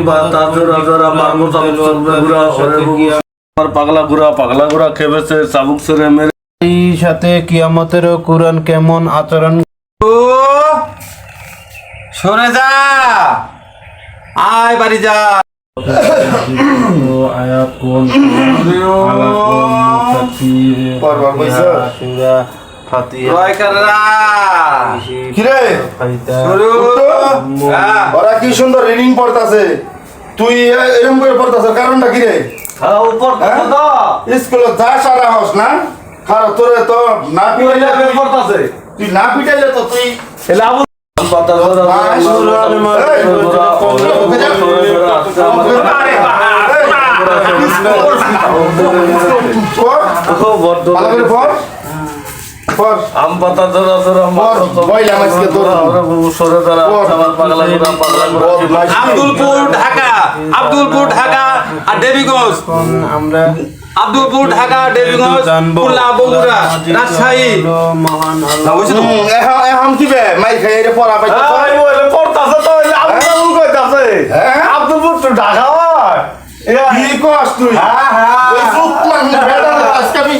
বাতা জোড়া জোড়া মারবো চাবুক গুড়া আমার পাগলা গুড়া খেবেছে চাবুক সরে মেরে। এই সাথে কিয়ামতেরও কুরআন কেমন আচরণ সরে যা, আয় বাড়ি যা। আয়াত কোন পরবার কইছো রয়কাররা কিরে শুরু। ওরা কি সুন্দর রিডিং পড়তাছে, তুই এরকম করে পড়তাছ কারণটা কি রে? উপর তো স্কুলে যা সারা হস না খারাপ তোরে তো না পিটাইলে পড়তাছে। তুই না পিটাইলে তো তুই এলে আবু বাতা জোড়া আম পাতা জোড়া জোড়া সরে দাঁড়া আমার পাগলা গুড়া আব্দুলপুর ঢাকা, আব্দুলপুর ঢাকা আর দেবীগঞ্জ, আমরা আব্দুলপুর ঢাকা দেবীগঞ্জ খুলনা বগুড়া রাজশাহী। মহান না বুঝছো তো? এখন কি বে মাই খাই রে পড়া পাইতে পড়তাছে তো আব্দুল কইতাছে আব্দুলপুর তো ঢাকা হয় কি কস তুই হ্যাঁ ওই চুপ মান বেটা আজকে আমি